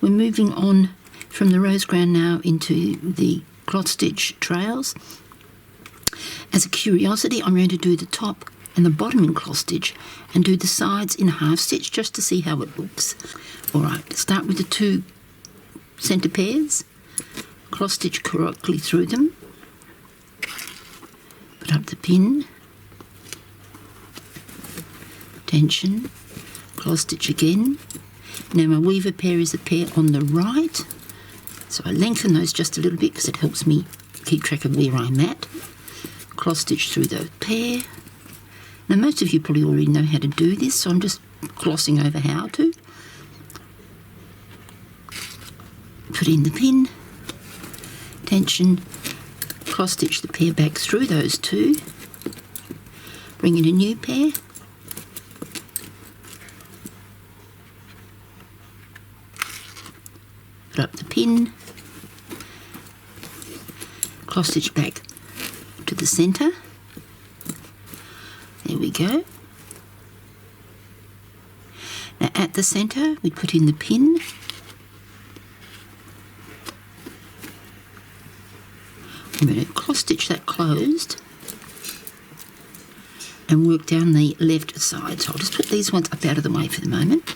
We're moving on from the rose ground now into the cloth stitch trails. As a curiosity, I'm going to do the top and the bottom in cloth stitch and do the sides in half stitch just to see how it looks. Alright, start with the 2 centre pairs, cross stitch correctly through them, put up the pin, tension, cross stitch again. Now my weaver pair is the pair on the right, so I lengthen those just a little bit because it helps me keep track of where I'm at. Cross stitch through the pair. Now most of you probably already know how to do this, so I'm just glossing over how to. Put in the pin, tension, cross stitch the pair back through those 2, bring in a new pair, put up the pin, cross stitch back to the centre. There we go. Now at the centre we put in the pin, I'm going to cross stitch that closed and work down the left side. So I'll just put these ones up out of the way for the moment.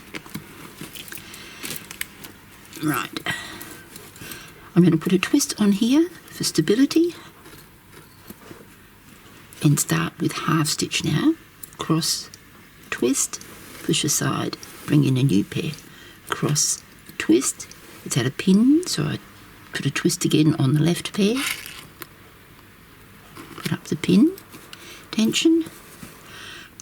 Right. I'm going to put a twist on here for stability and start with half stitch now. Cross, twist, push aside, bring in a new pair. Cross, twist. It's at a pin, so I put a twist again on the left pair. Put up the pin, tension,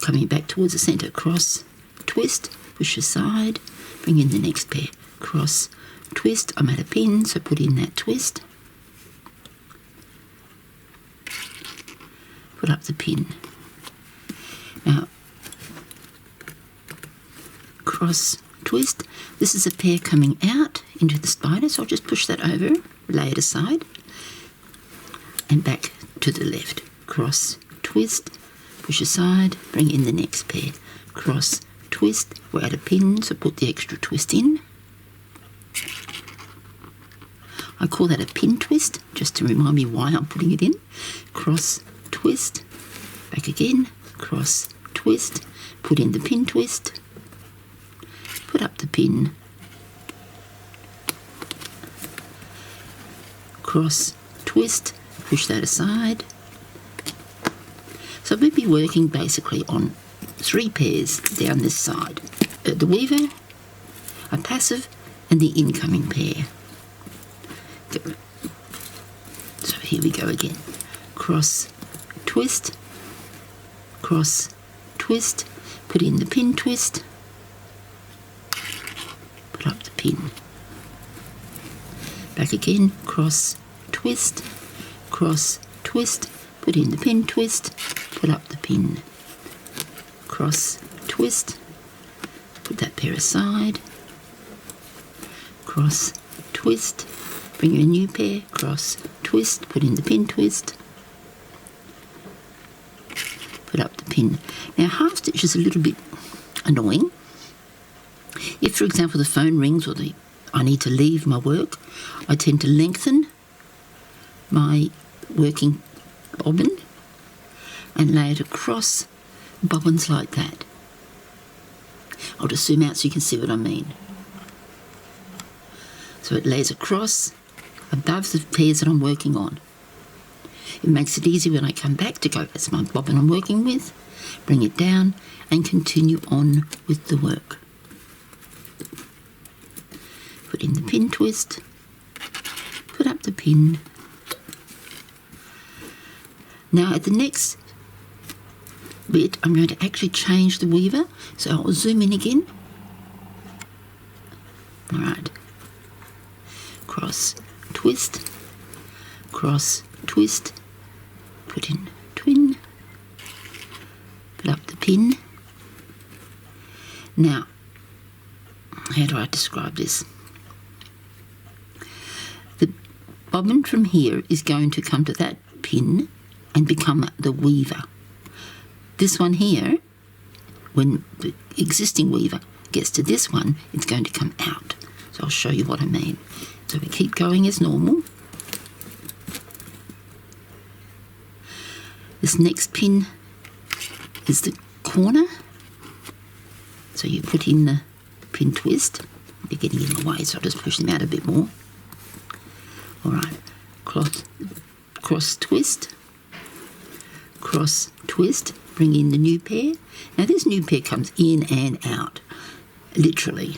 coming back towards the centre, cross, twist, push aside, bring in the next pair, cross, twist, I'm at a pin, so put in that twist, put up the pin. Now, cross, twist, this is a pair coming out into the spider, so I'll just push that over, lay it aside, and back to the left. Cross, twist, push aside, bring in the next pair. Cross, twist, we're at a pin, so put the extra twist in. I call that a pin twist, just to remind me why I'm putting it in. Cross, twist, back again, cross, twist, put in the pin twist, put up the pin, cross, twist, push that aside. So we'll be working basically on 3 pairs down this side. The weaver, a passive, and the incoming pair. So here we go again. Cross, twist, cross, twist, put in the pin twist, put up the pin. Back again, cross, twist, cross, twist, put in the pin twist, put up the pin, cross, twist, put that pair aside, cross, twist, bring in a new pair, cross, twist, put in the pin twist, put up the pin. Now half stitch is a little bit annoying. If, for example, the phone rings or I need to leave my work, I tend to lengthen my working bobbin and lay it across bobbins like that. I'll just zoom out so you can see what I mean. So it lays across above the pairs that I'm working on. It makes it easy when I come back to go, that's my bobbin I'm working with, bring it down and continue on with the work. Put in the pin twist, put up the pin. Now at the next bit I'm going to actually change the weaver, so I'll zoom in again. Alright, cross, twist, cross, twist, put in twin, put up the pin. Now, how do I describe this? The bobbin from here is going to come to that pin and become the weaver. This one here, when the existing weaver gets to this one, it's going to come out. So So I'll show you what I mean. So we keep going as normal. This next pin is the corner. So you put in the pin twist. They're getting in the way, so I'll just push them out a bit more. All right, cross twist, cross twist, bring in the new pair. Now this new pair comes in and out, literally.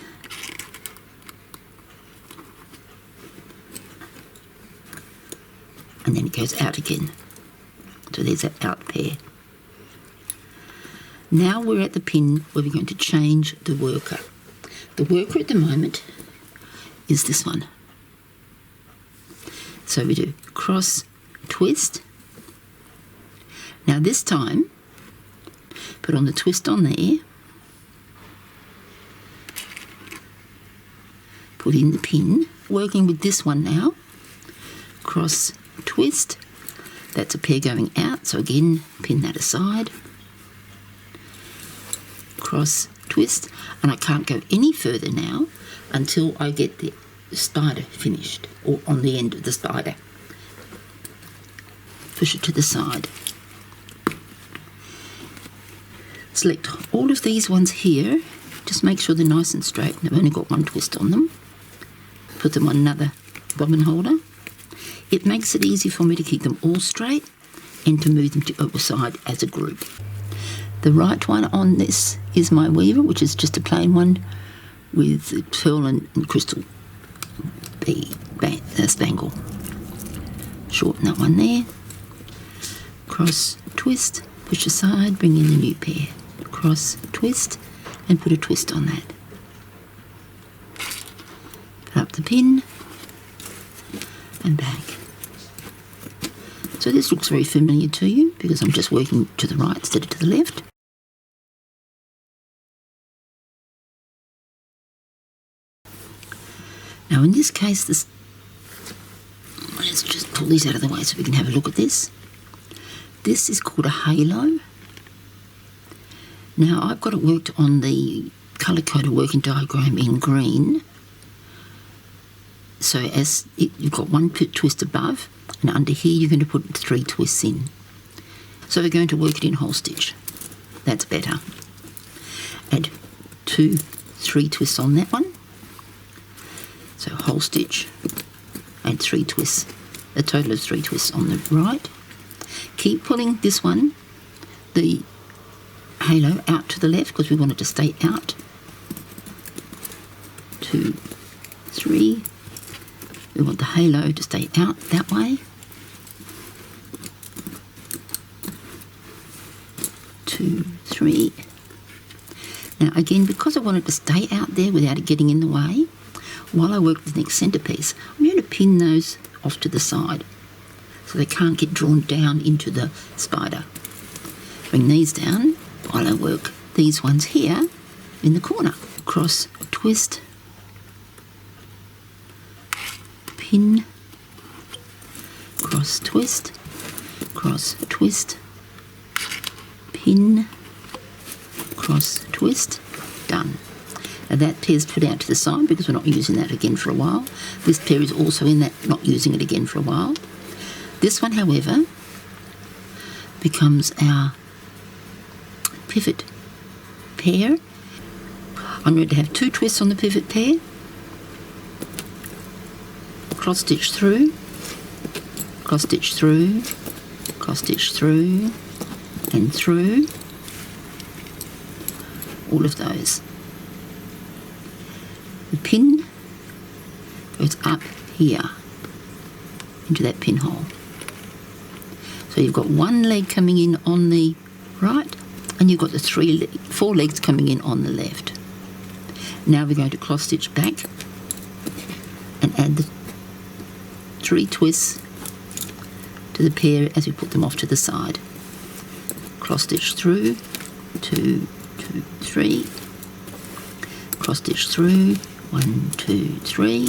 And then it goes out again. So there's that out pair. Now we're at the pin where we're going to change the worker. The worker at the moment is this one. So we do cross twist. Now this time, put on the twist on there, put in the pin, working with this one now, cross twist, that's a pair going out, so again pin that aside, cross twist, and I can't go any further now until I get the spider finished, or on the end of the spider. Push it to the side. Select all of these ones here, just make sure they're nice and straight, and I've only got one twist on them. Put them on another bobbin holder. It makes it easy for me to keep them all straight and to move them to the side as a group. The right one on this is my weaver, which is just a plain one with pearl and crystal spangle. Shorten that one there. Cross twist, push aside, bring in the new pair. Cross twist and put a twist on that. Put up the pin and back. So this looks very familiar to you because I'm just working to the right instead of to the left. Now in this case, let's just pull these out of the way so we can have a look at this. This is called a halo. Now I've got it worked on the colour-coded working diagram in green. So as you've got one twist above, and under here you're going to put 3 twists in. So we're going to work it in whole stitch. That's better. Add 2, 3 twists on that one. So whole stitch, add 3 twists, a total of 3 twists on the right. Keep pulling this one, the halo, out to the left because we want it to stay out. 2, 3. We want the halo to stay out that way. 2, 3. Now again, because I want it to stay out there without it getting in the way, while I work the next centrepiece, I'm going to pin those off to the side so they can't get drawn down into the spider. Bring these down while I work these ones here in the corner. Cross, twist, pin, cross, twist, pin, cross, twist, done. Now that pair's put out to the side because we're not using that again for a while. This pair is also in that, not using it again for a while. This one, however, becomes our pivot pair. I'm going to have 2 twists on the pivot pair, cross stitch through, cross stitch through, cross stitch through, and through, all of those. The pin goes up here into that pinhole. So you've got 1 leg coming in on the right, and you've got the 4 legs coming in on the left. Now we're going to cross stitch back and add the 3 twists to the pair as we put them off to the side. Cross stitch through, 2, 2, 3, cross stitch through, 1, 2, 3,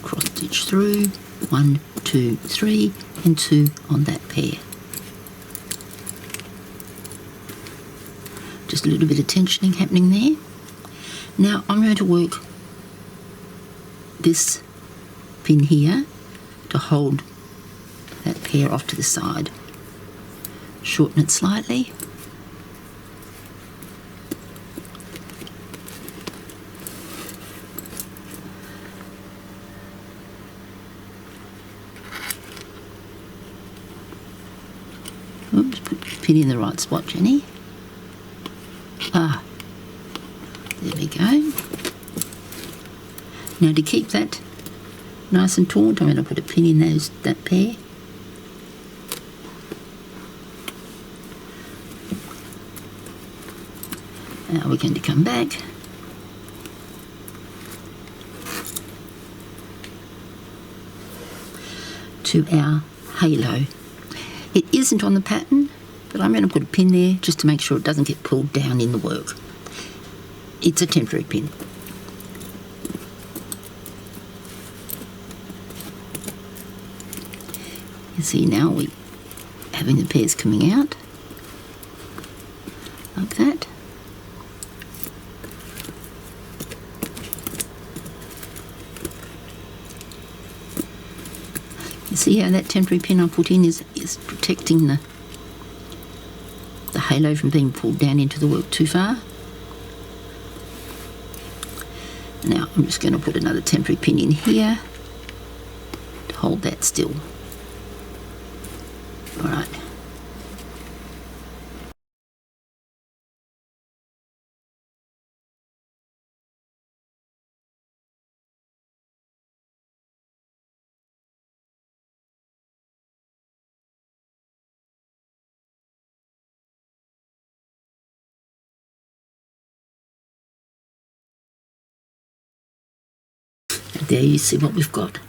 cross stitch through, 1, 2, 3, and 2 on that pair. Just a little bit of tensioning happening there. Now I'm going to work this pin here to hold that pair off to the side. Shorten it slightly. Oops, put the pin in the right spot, Jenny. There we go. Now to keep that nice and taut, I'm going to put a pin in that pair. Now we're going to come back to our halo. It isn't on the pattern, but I'm going to put a pin there just to make sure it doesn't get pulled down in the work. It's a temporary pin. You see now we're having the pairs coming out like that. You see how that temporary pin I put in is protecting the halo from being pulled down into the work too far. Now I'm just going to put another temporary pin in here to hold that still. All right. There you see what we've got.